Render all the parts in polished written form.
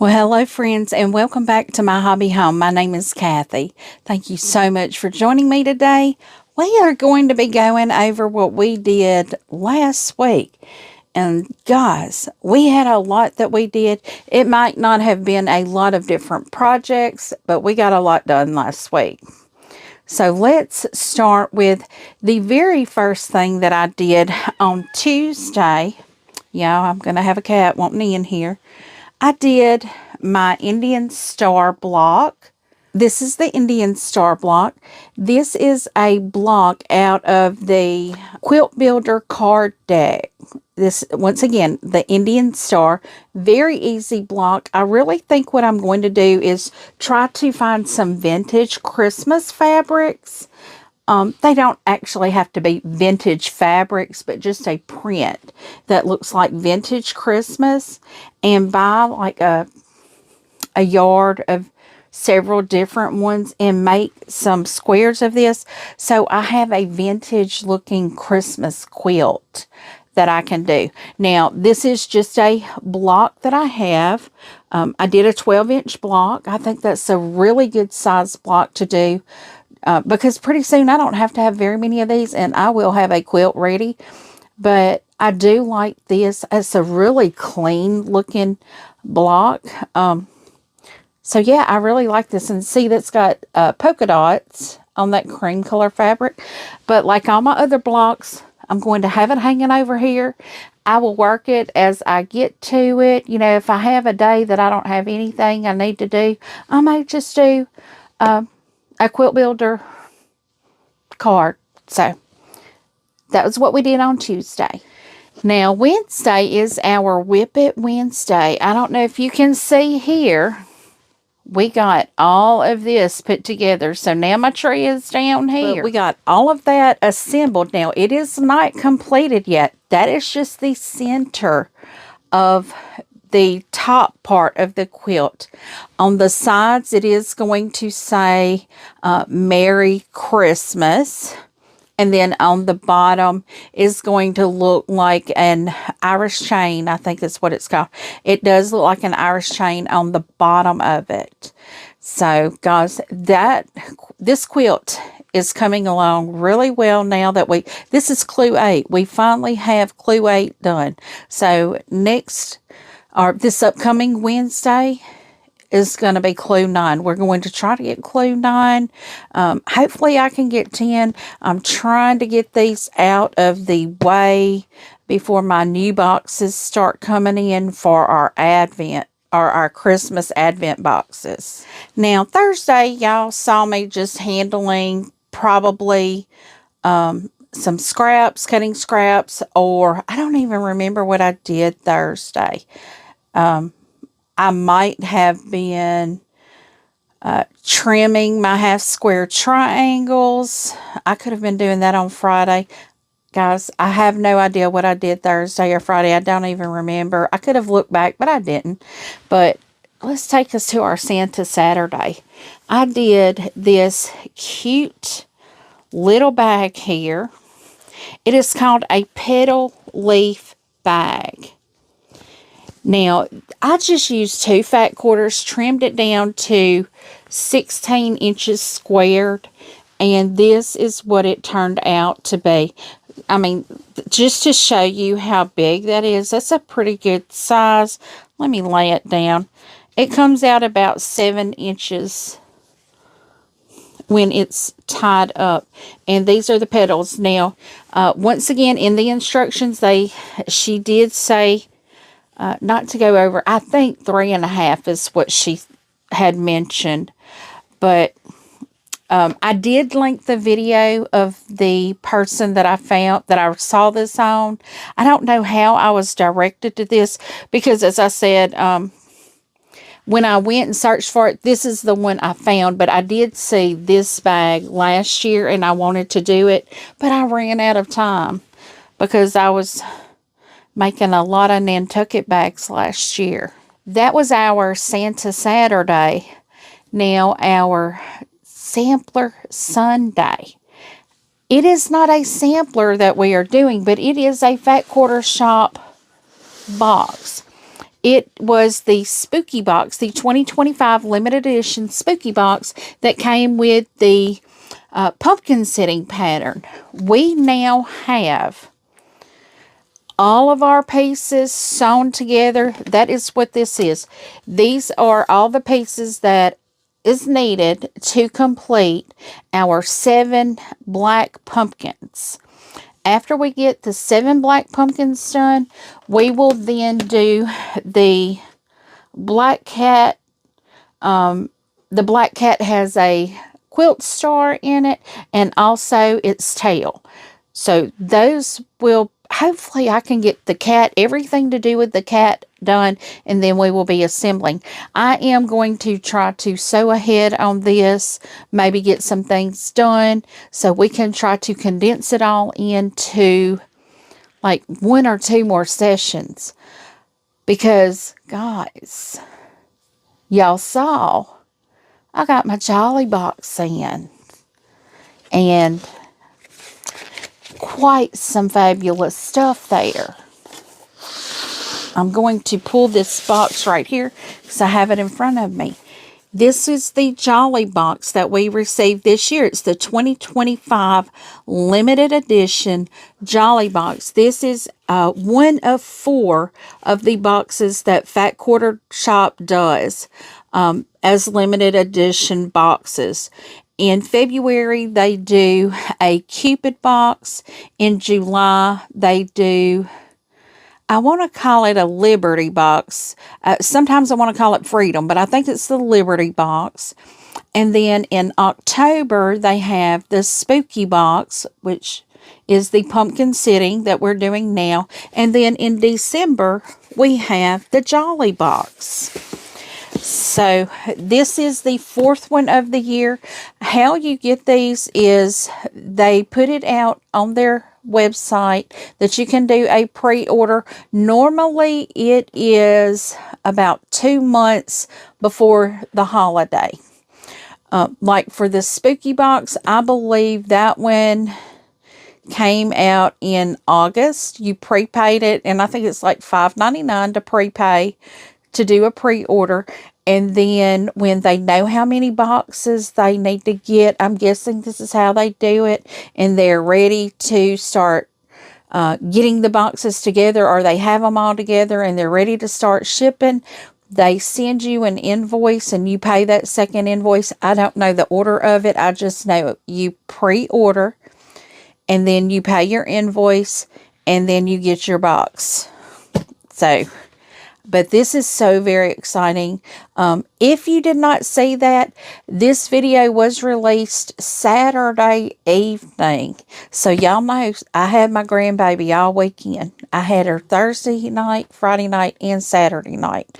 Well, hello, friends, and welcome back to My Hobby Home. My name is Kathy. Thank you so much for joining me today. We are going to be going over what we did last week. And guys, we had a lot that we did. It might not have been a lot of different projects, but we got a lot done last week. So let's start with the very first thing that I did on Tuesday. Yeah, I'm going to have a cat wanting in here. I did my Indian Star block. This is the Indian Star block. This is a block out of the Quilt Builder card deck. This, once again, the Indian Star. Very easy block. I really think what I'm going to do is try to find some vintage Christmas fabrics. They don't actually have to be vintage fabrics, but just a print that looks like vintage Christmas, and buy like a yard of several different ones and make some squares of this. So I have a vintage looking Christmas quilt that I can do. Now, this is just a block that I have. I did a 12-inch block. I think that's a really good size block to do. Because pretty soon I don't have to have very many of these and I will have a quilt ready. But I do like this. It's a really clean looking block. So yeah, I really like this. And see, that's got polka dots on that cream color fabric. But like all my other blocks, I'm going to have it hanging over here. I will work it as I get to it. You know, if I have a day that I don't have anything I need to do, I may just do a Quilt Builder card. So that was what we did on Tuesday. Now Wednesday is our Whip It Wednesday. I don't know if you can see here. We got all of this put together. So now my tree is down here. But we got all of that assembled. Now it is not completed yet. That is just the center of the top part of the quilt. On the sides, it is going to say Merry Christmas. And then on the bottom is going to look like an Irish chain. I think that's what it's called. It does look like an Irish chain on the bottom of it. So, guys, this quilt is coming along really well now that this is Clue 8. We finally have Clue 8 done. So, this upcoming Wednesday is going to be Clue 9. We're going to try to get Clue 9. Hopefully I can get 10. I'm trying to get these out of the way before my new boxes start coming in for our Advent or our Christmas Advent boxes. Now Thursday, y'all saw me just handling probably some scraps, cutting scraps, or I don't even remember what I did Thursday. I might have been trimming my half square triangles. I could have been doing that on Friday. Guys, I have no idea what I did Thursday or Friday. I don't even remember. I could have looked back, but I didn't. But let's take us to our Santa Saturday. I did this cute little bag here. It is called a petal leaf bag. Now, I just used 2 fat quarters, trimmed it down to 16 inches squared, and this is what it turned out to be. I mean, just to show you how big that is, that's a pretty good size. Let me lay it down. It comes out about 7 inches when it's tied up, and these are the petals. Now, once again, in the instructions, she did say not to go over, I think 3.5 is what she had mentioned. But I did link the video of the person that I found, that I saw this on. I don't know how I was directed to this, because as I said, when I went and searched for it, this is the one I found. But I did see this bag last year and I wanted to do it, but I ran out of time because I was making a lot of Nantucket bags last year. That was our Santa Saturday. Now our Sampler Sunday. It is not a sampler that we are doing, but it is a Fat Quarter Shop box. It was the spooky box, the 2025 limited edition spooky box that came with the pumpkin setting pattern. We now have all of our pieces sewn together. That is what this is. These are all the pieces that is needed to complete our 7 black pumpkins. After we get the 7 black pumpkins done, we will then do the black cat. The black cat has a quilt star in it and also its tail. So those will, hopefully I can get the cat, everything to do with the cat done, and then we will be assembling. I am going to try to sew ahead on this, maybe get some things done so we can try to condense it all into like 1 or 2 more sessions. Because, guys, y'all saw I got my Jolly box in, and quite some fabulous stuff there. I'm going to pull this box right here because I have it in front of me. This is the Jolly box that we received this year. It's the 2025 limited edition Jolly box. This is one of 4 of the boxes that Fat Quarter Shop does as limited edition boxes. In February, they do a Cupid box. In July, they do, I want to call it a Liberty box. Sometimes I want to call it Freedom, but I think it's the Liberty box. And then in October, they have the Spooky box, which is the pumpkin setting that we're doing now. And then in December, we have the Jolly box. So this is the 4th one of the year. How you get these is they put it out on their website that you can do a pre-order. Normally it is about 2 months before the holiday. Like for the Spooky box, I believe that one came out in August. You prepaid it, and I think it's like $5.99 to prepay to do a pre-order. And then when they know how many boxes they need to get, I'm guessing this is how they do it, and they're ready to start getting the boxes together, or they have them all together and they're ready to start shipping, they send you an invoice and you pay that second invoice. I don't know the order of it. I just know you pre-order and then you pay your invoice and then you get your box. So, but this is so very exciting. If you did not see that, this video was released Saturday evening. So y'all know I had my grandbaby all weekend. I had her Thursday night, Friday night, and Saturday night.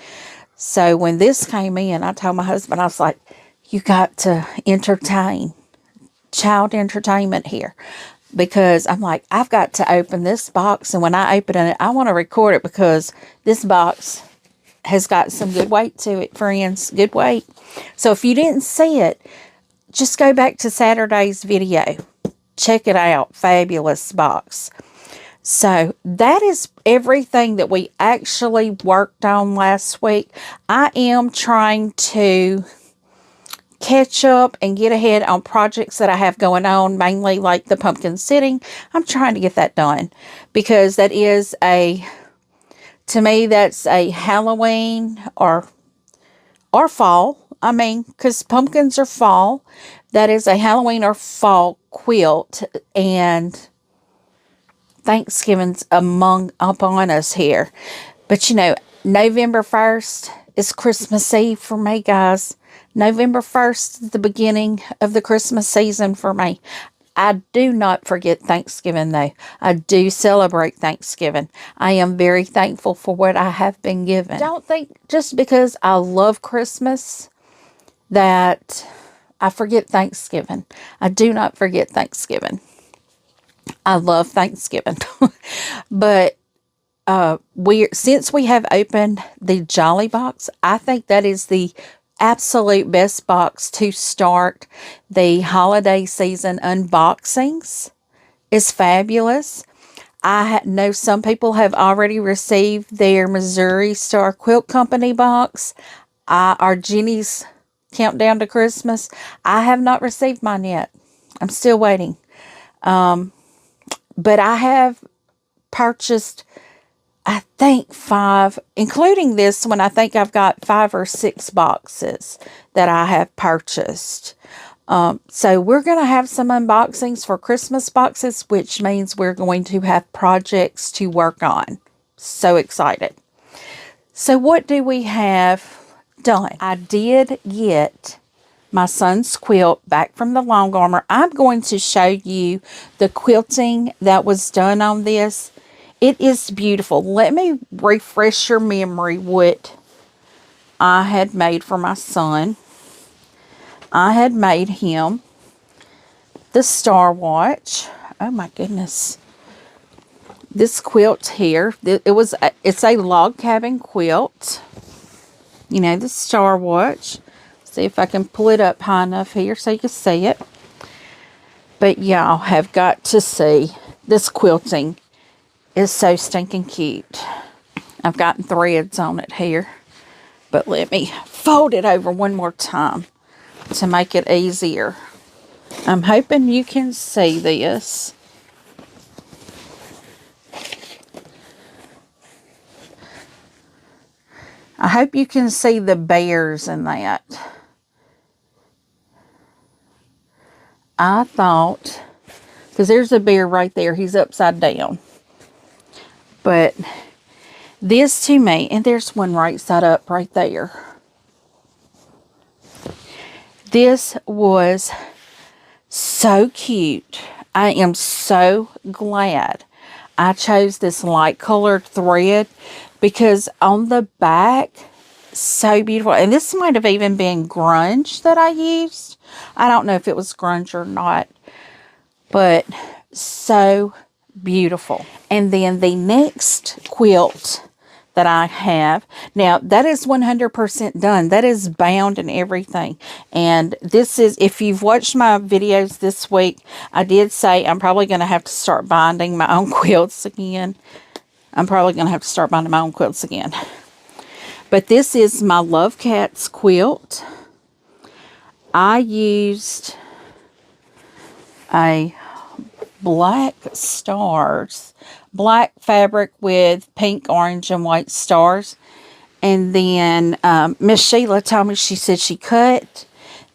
So when this came in, I told my husband, I was like, you got to entertain, child entertainment here. Because I'm like, I've got to open this box, and when I open it, I want to record it because this box has got some good weight to it, friends. Good weight. So if you didn't see it, just go back to Saturday's video. Check it out. Fabulous box. So that is everything that we actually worked on last week. I am trying to catch up and get ahead on projects that I have going on, mainly like the pumpkin setting. I'm trying to get that done because that is to me, that's a Halloween or fall. I mean, because pumpkins are fall. That is a Halloween or fall quilt, and Thanksgiving's upon us here. But you know, November 1st is Christmas Eve for me, guys. November 1st is the beginning of the Christmas season for me. I do not forget Thanksgiving, though. I do celebrate Thanksgiving. I am very thankful for what I have been given. Don't think just because I love Christmas that I forget Thanksgiving. I do not forget Thanksgiving. I love Thanksgiving. But since we have opened the Jolly box, I think that is the absolute best box to start the holiday season unboxings. Is fabulous. I know some people have already received their Missouri Star Quilt Company box. Our Jenny's Countdown to Christmas. I have not received mine yet. I'm still waiting. But I have purchased, I think 5, including this one. I think I've got 5 or 6 boxes that I have purchased. So we're going to have some unboxings for Christmas boxes, which means we're going to have projects to work on. So excited. So what do we have done? I did get my son's quilt back from the long armor. I'm going to show you the quilting that was done on this. It is beautiful. Let me refresh your memory what I had made for my son. I had made him the Star Watch. Oh my goodness. This quilt here, it's a log cabin quilt. You know, the Star Watch. See if I can pull it up high enough here so you can see it. But y'all have got to see this quilting. Is so stinking cute. I've gotten threads on it here. But let me fold it over one more time to make it easier. I'm hoping you can see this. I hope you can see the bears in that. I thought, because there's a bear right there. He's upside down. But this to me, and there's one right side up right there. This was so cute. I am so glad I chose this light colored thread because on the back, so beautiful. And this might have even been grunge that I used. I don't know if it was grunge or not, but so beautiful. And then the next quilt that I have, now that is 100% done. That is bound and everything. And this is, if you've watched my videos this week, I did say I'm probably going to have to start binding my own quilts again. But this is my Love Cats quilt. I used a black fabric with pink, orange, and white stars. And then Miss Sheila told me, she said she cut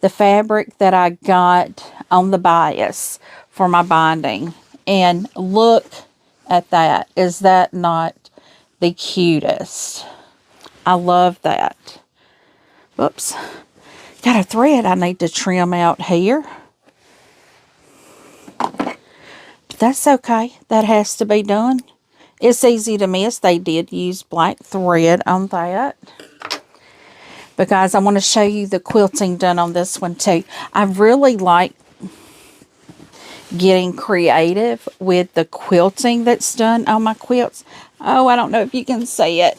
the fabric that I got on the bias for my binding. And look at that. Is that not the cutest? I love that. Whoops. Got a thread I need to trim out here. But that's okay. That has to be done. It's easy to miss. They did use black thread on that. But guys, I want to show you the quilting done on this one too. I really like getting creative with the quilting that's done on my quilts. Oh, I don't know if you can see it.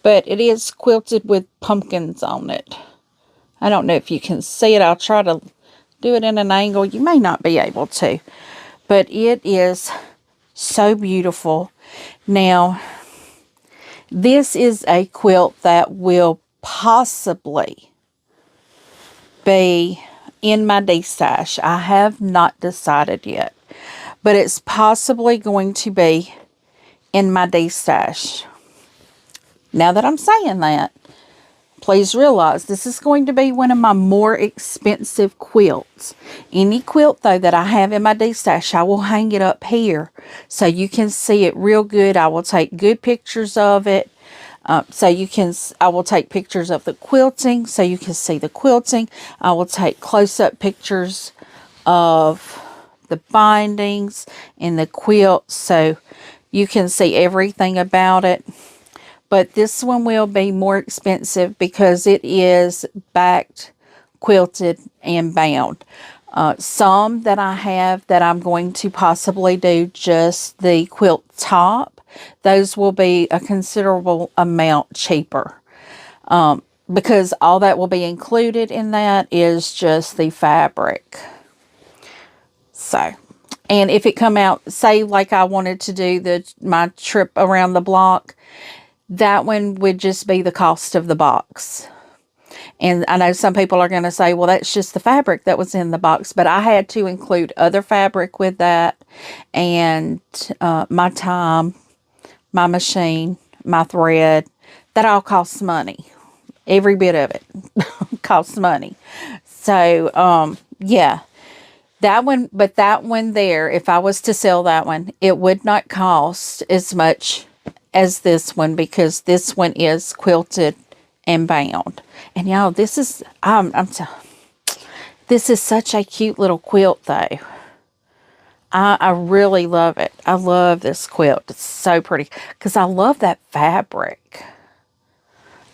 But it is quilted with pumpkins on it. I don't know if you can see it. I'll try to do it in an angle. You may not be able to. But it is so beautiful. Now, this is a quilt that will possibly be in my Destash. I have not decided yet. But it's possibly going to be in my Destash. Now that I'm saying that, please realize this is going to be one of my more expensive quilts. Any quilt, though, that I have in my Destash, I will hang it up here so you can see it real good. I will take good pictures of it. I will take pictures of the quilting so you can see the quilting. I will take close-up pictures of the bindings and the quilt so you can see everything about it. But this one will be more expensive because it is backed, quilted, and bound. Some that I have that I'm going to possibly do just the quilt top, those will be a considerable amount cheaper. Because all that will be included in that is just the fabric. So, And if it come out, say like I wanted to do my trip around the block, that one would just be the cost of the box. And I know some people are going to say, well, that's just the fabric that was in the box. But I had to include other fabric with that. And my time, my machine, my thread. That all costs money. Every bit of it costs money. So, yeah. That one there, if I was to sell that one, it would not cost as much as this one, because this one is quilted and bound. And y'all, this is this is such a cute little quilt though. I really love it. I love this quilt. It's so pretty because I love that fabric.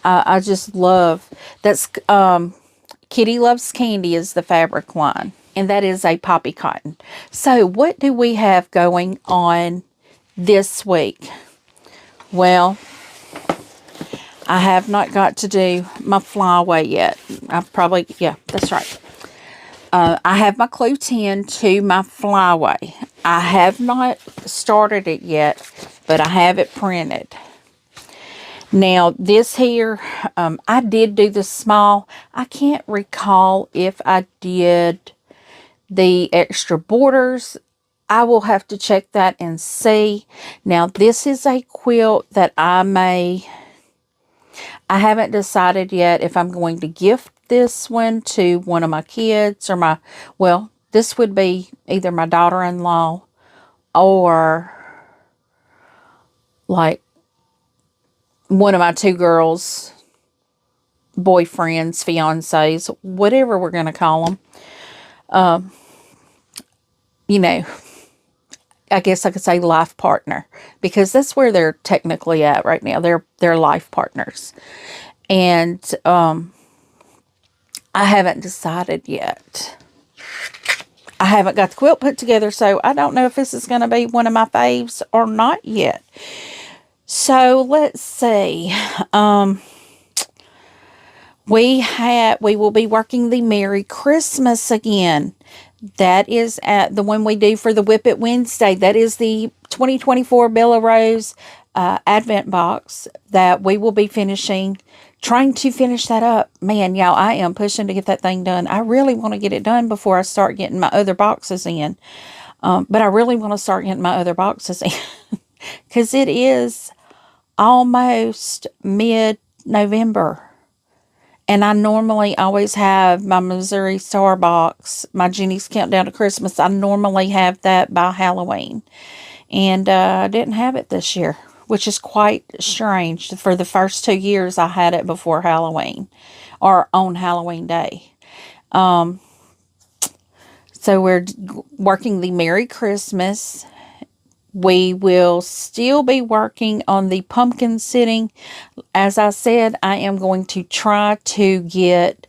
I just love that's Kitty Loves Candy is the fabric line. And that is a poppy cotton. So what do we have going on this week? Well, I have not got to do my flyaway yet. Yeah, that's right. I have my clue 10 to my flyaway. I have not started it yet, but I have it printed. Now, this here, I did do the small. I can't recall if I did the extra borders. I will have to check that and see. Now, this is a quilt that I haven't decided yet if I'm going to gift this one to one of my kids or well, this would be either my daughter-in-law or like one of my two girls' boyfriends, fiancés, whatever we're going to call them. You know, I guess I could say life partner, because that's where they're technically at right now. They're life partners. And I haven't decided yet. I haven't got the quilt put together, so I don't know if this is going to be one of my faves or not yet. So let's see. We will be working the Merry Christmas again. That is at the one we do for the Whip It Wednesday. That is the 2024 Bella Rose Advent box that we will be trying to finish that up. Man, y'all, I am pushing to get that thing done. I really want to get it done before I start getting my other boxes in. But I really want to start getting my other boxes in. Because it is almost mid-November. And I normally always have my Missouri Star box, my Jenny's Countdown to Christmas. I normally have that by Halloween. And I didn't have it this year, which is quite strange. For the first 2 years, I had it before Halloween or on Halloween Day. So we're working the Merry Christmas. We will still be working on the pumpkin sitting. As I said, I am going to try to get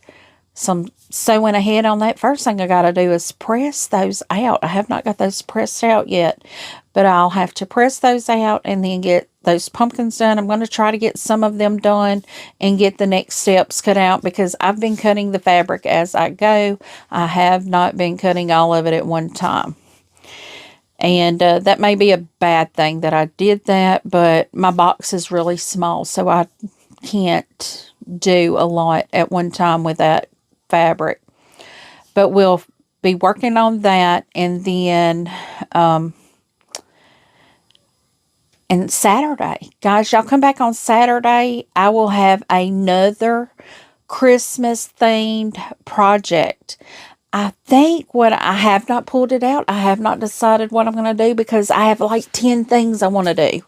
some sewing ahead on that. First thing I got to do is press those out. I have not got those pressed out yet, but I'll have to press those out and then get those pumpkins done. I'm going to try to get some of them done and get the next steps cut out, because I've been cutting the fabric as I go. I have not been cutting all of it at one time. And that may be a bad thing that I did that, but my box is really small, so I can't do a lot at one time with that fabric. But we'll be working on that, and then and Saturday, guys, y'all come back on Saturday. I will have another Christmas themed project. I think I have not pulled it out. I have not decided what I'm going to do, because I have like 10 things I want to do.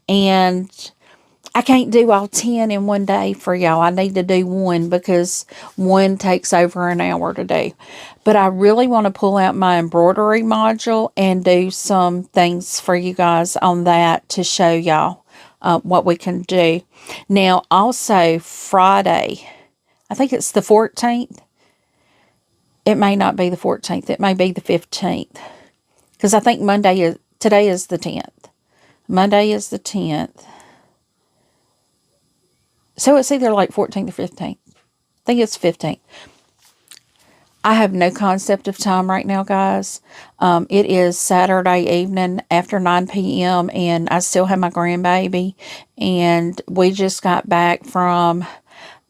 And I can't do all 10 in one day for y'all. I need to do one, because one takes over an hour to do. But I really want to pull out my embroidery module and do some things for you guys on that to show y'all what we can do. Now, also Friday, I think it's the 14th. It may not be the 14th. It may be the 15th. Because I think today is the 10th. Monday is the 10th. So it's either like 14th or 15th. I think it's 15th. I have no concept of time right now, guys. It is Saturday evening after 9 p.m. and I still have my grandbaby. And we just got back from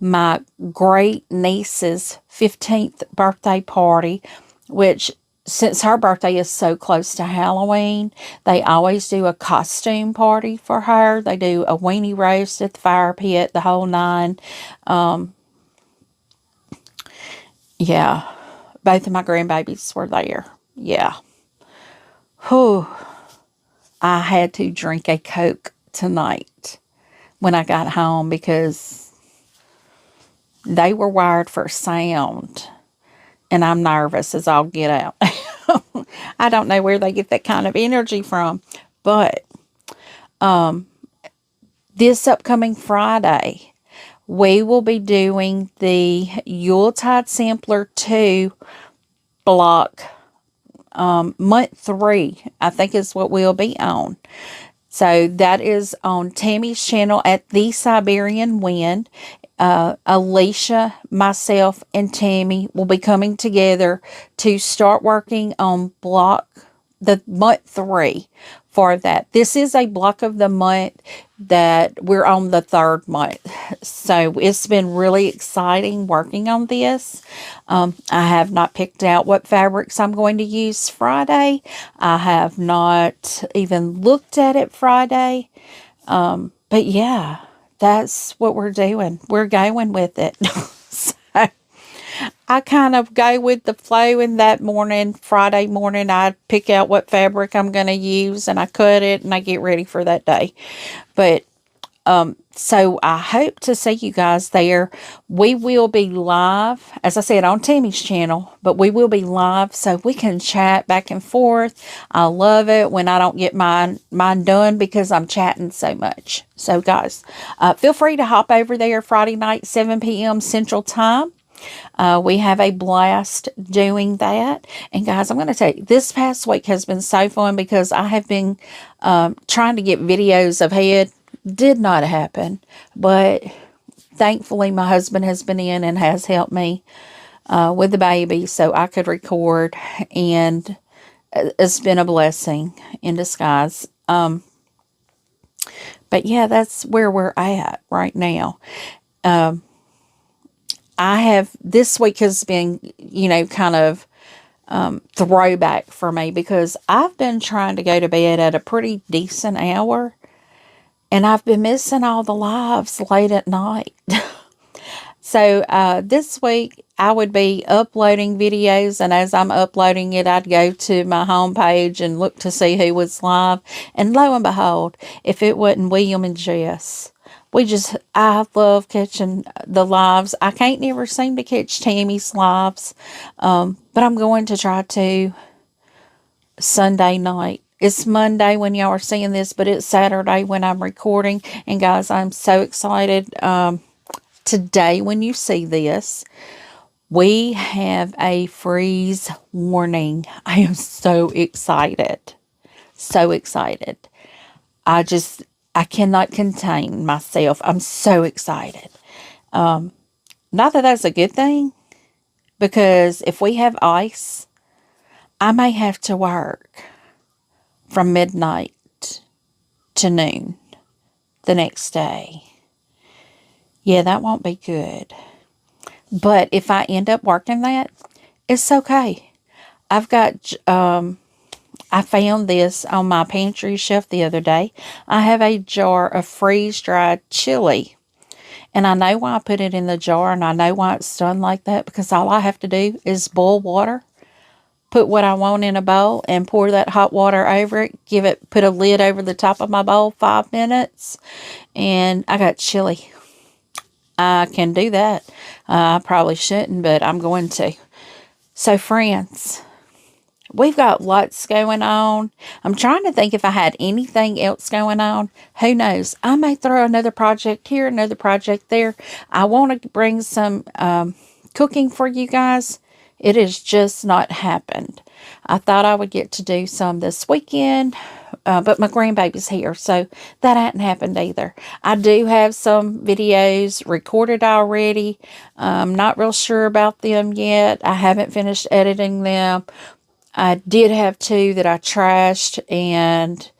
my great niece's 15th birthday party, which since her birthday is so close to Halloween, they always do a costume party for her. They do a weenie roast at the fire pit, the whole nine. Yeah, both of my grandbabies were there. Yeah. Whew. I had to drink a Coke tonight when I got home because they were wired for sound. And I'm nervous as all get out. I don't know where they get that kind of energy from. But this upcoming Friday, we will be doing the Yuletide Sampler 2 block. Month 3, I think is what we'll be on. So that is on Tammy's channel at The Siberian Wind. Alicia, myself, and Tammy will be coming together to start working on the month 3 for that. This is a block of the month that we're on the 3rd month. So it's been really exciting working on this. I have not picked out what fabrics I'm going to use Friday. I have not even looked at it Friday. But yeah, that's what we're doing. We're going with it. So I kind of go with the flow, and that morning, Friday morning, I pick out what fabric I'm going to use, and I cut it, and I get ready for that day. But, so I hope to see you guys there. We will be live, as I said, on Tammy's channel, but we will be live so we can chat back and forth. I love it when I don't get mine done because I'm chatting so much. So guys, feel free to hop over there Friday night, 7 p.m. Central Time. We have a blast doing that. And guys, I'm going to tell you, this past week has been so fun because I have been trying to get videos ahead. Did not happen, but thankfully my husband has been in and has helped me with the baby so I could record, and it's been a blessing in disguise. But yeah, that's where we're at right now. This week has been, kind of throwback for me because I've been trying to go to bed at a pretty decent hour. And I've been missing all the lives late at night. So this week I would be uploading videos. And as I'm uploading it, I'd go to my homepage and look to see who was live. And lo and behold, if it wasn't William and Jess. I love catching the lives. I can't never seem to catch Tammy's lives. But I'm going to try to Sunday night. It's Monday when y'all are seeing this, but it's Saturday when I'm recording. And guys, I'm so excited. Today, when you see this, we have a freeze warning. I am so excited. So excited. I cannot contain myself. I'm so excited. Not that that's a good thing, because if we have ice, I may have to work from midnight to noon the next day. Yeah, that won't be good. But if I end up working that, it's okay. I found this on my pantry shelf the other day. I have a jar of freeze-dried chili. And I know why I put it in the jar, and I know why it's done like that, because all I have to do is boil water, put what I want in a bowl, and pour that hot water over it. Put a lid over the top of my bowl 5 minutes, and I got chili. I can do that. I probably shouldn't, but I'm going to. So, friends, we've got lots going on. I'm trying to think if I had anything else going on. Who knows? I may throw another project here, another project there. I want to bring some cooking for you guys. It has just not happened. I thought I would get to do some this weekend, but my grandbaby's here, so that hadn't happened either. I do have some videos recorded already. I'm not real sure about them yet. I haven't finished editing them. I did have 2 that I trashed, and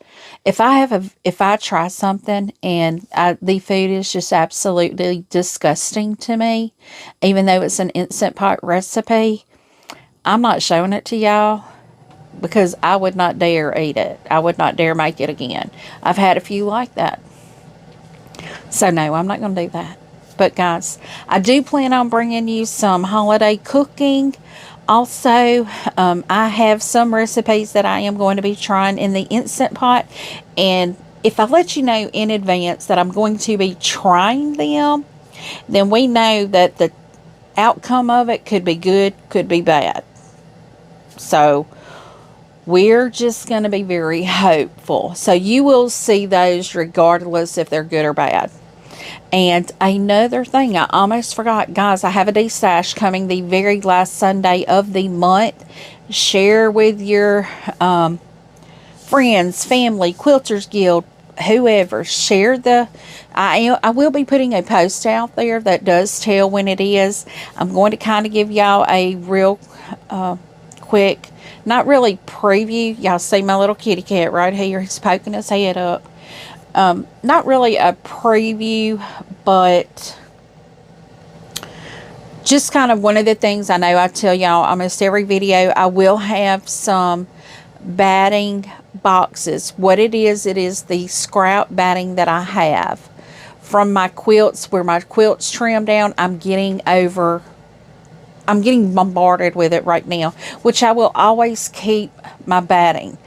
if I try something and the food is just absolutely disgusting to me, even though it's an Instant Pot recipe, I'm not showing it to y'all, because I would not dare eat it. I would not dare make it again. I've had a few like that. So no, I'm not going to do that. But guys, I do plan on bringing you some holiday cooking. Also, I have some recipes that I am going to be trying in the Instant Pot. And if I let you know in advance that I'm going to be trying them, then we know that the outcome of it could be good, could be bad. So we're just going to be very hopeful. So you will see those regardless if they're good or bad. And another thing, I almost forgot, guys, I have a Destash coming the very last Sunday of the month. Share with your friends, family, Quilters Guild, whoever. Share the... I will be putting a post out there that does tell when it is. I'm going to kind of give y'all a real quick... Not really preview. Y'all see my little kitty cat right here. He's poking his head up. Not really a preview, but just kind of one of the things I know I tell y'all almost every video. I will have some batting boxes. What it is the scrap batting that I have from my quilts, where my quilts trim down. I'm getting bombarded with it right now, which I will always keep my batting.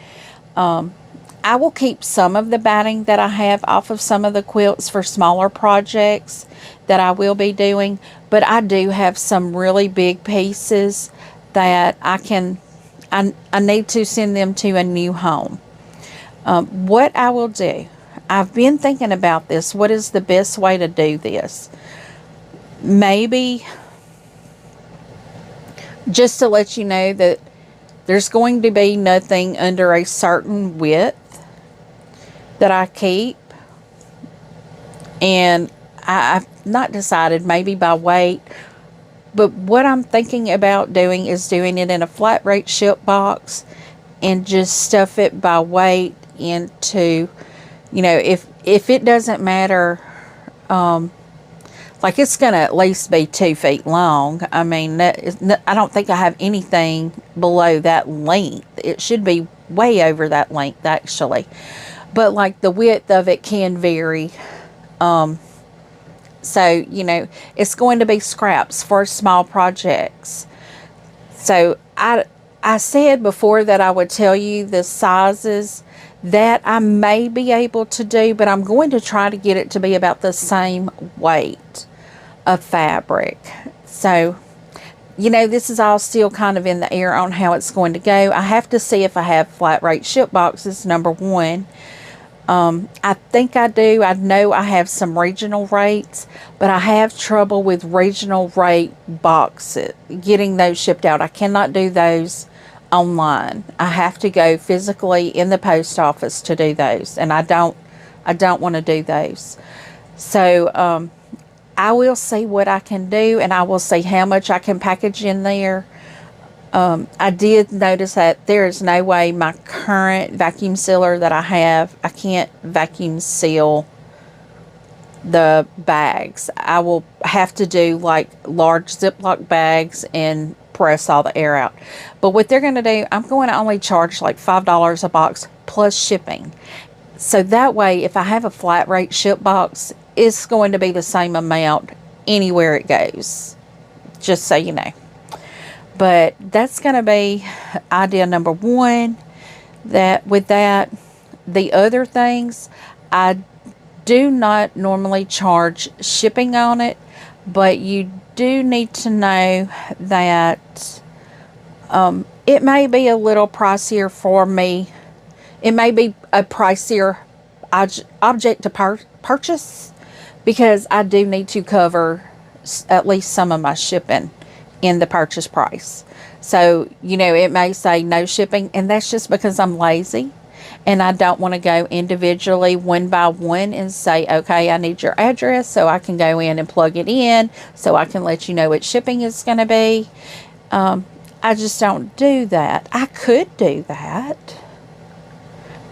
I will keep some of the batting that I have off of some of the quilts for smaller projects that I will be doing, but I do have some really big pieces that I need to send them to a new home. What I will do, I've been thinking about this. What is the best way to do this? Maybe just to let you know that there's going to be nothing under a certain width that I keep. And I've not decided, maybe by weight. But what I'm thinking about doing is doing it in a flat rate ship box and just stuff it by weight into, you know, if it doesn't matter, like it's going to at least be 2 feet long. I mean, I don't think I have anything below that length. It should be way over that length, actually. But, like, the width of it can vary. So, you know, it's going to be scraps for small projects. So, I said before that I would tell you the sizes that I may be able to do, but I'm going to try to get it to be about the same weight of fabric. So, you know, this is all still kind of in the air on how it's going to go. I have to see if I have flat rate ship boxes, number one. I think I do. I know I have some regional rates, but I have trouble with regional rate boxes, getting those shipped out. I cannot do those online. I have to go physically in the post office to do those, and I don't want to do those. So, I will see what I can do, and I will see how much I can package in there. I did notice that there is no way my current vacuum sealer that I have, I can't vacuum seal the bags. I will have to do like large Ziploc bags and press all the air out. But what they're going to do, I'm going to only charge like $5 a box plus shipping. So that way, if I have a flat rate ship box, it's going to be the same amount anywhere it goes. Just so you know. But that's going to be idea number one. That with that, the other things, I do not normally charge shipping on it, but you do need to know that it may be a little pricier for me. It may be a pricier object to purchase, because I do need to cover at least some of my shipping in the purchase price. So, you know, it may say no shipping, and that's just because I'm lazy and I don't want to go individually one by one and say, okay, I need your address so I can go in and plug it in so I can let you know what shipping is going to be. I just don't do that. I could do that.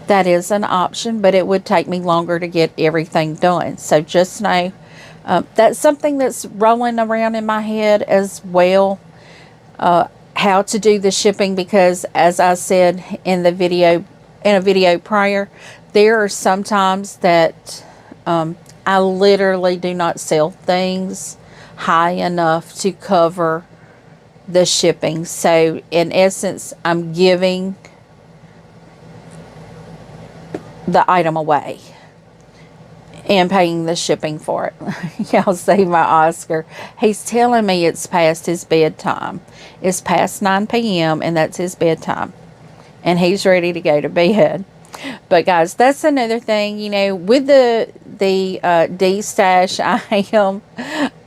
That is an option, but it would take me longer to get everything done. So just know that's something that's rolling around in my head as well, how to do the shipping, because as I said in a video prior, there are some times that I literally do not sell things high enough to cover the shipping. So in essence, I'm giving the item away and paying the shipping for it. Y'all see my Oscar. He's telling me it's past his bedtime. It's past 9 p.m. and that's his bedtime. And he's ready to go to bed. But guys, that's another thing, you know, with the Destash, I am,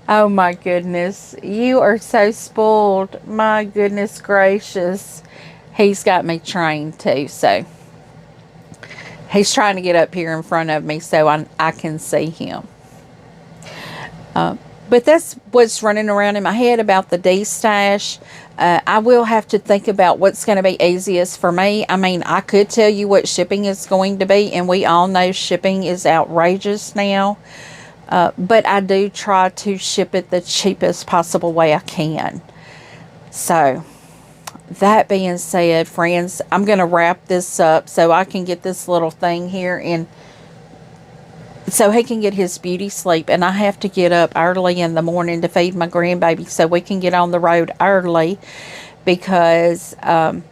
oh my goodness, you are so spoiled. My goodness gracious. He's got me trained too, so he's trying to get up here in front of me so I can see him. But that's what's running around in my head about the Destash. I will have to think about what's going to be easiest for me. I mean, I could tell you what shipping is going to be, and we all know shipping is outrageous now. But I do try to ship it the cheapest possible way I can. So, that being said, friends, I'm going to wrap this up so I can get this little thing here in, so he can get his beauty sleep. And I have to get up early in the morning to feed my grandbaby so we can get on the road early, because I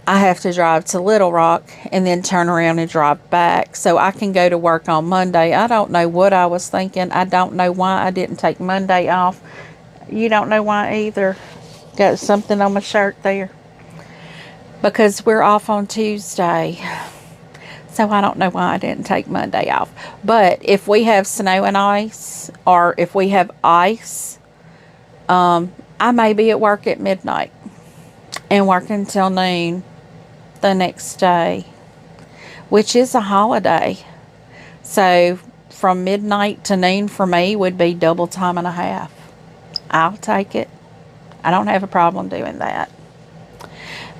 have to drive to Little Rock and then turn around and drive back so I can go to work on Monday. I don't know what I was thinking. I don't know why I didn't take Monday off. You don't know why either. Got something on my shirt there. Because we're off on Tuesday. So I don't know why I didn't take Monday off. But if we have snow and ice, or if we have ice, I may be at work at midnight and work until noon the next day, which is a holiday. So from midnight to noon for me would be double time and a half. I'll take it. I don't have a problem doing that.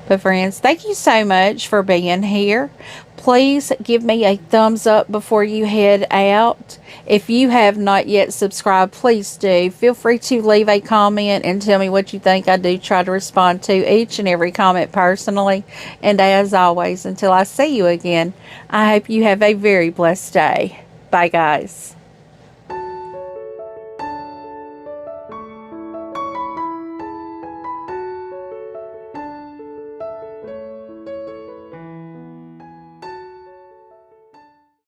But friends, thank you so much for being here. Please give me a thumbs up before you head out. If you have not yet subscribed, please do. Feel free to leave a comment and tell me what you think. I do try to respond to each and every comment personally. And as always, until I see you again, I hope you have a very blessed day. Bye, guys.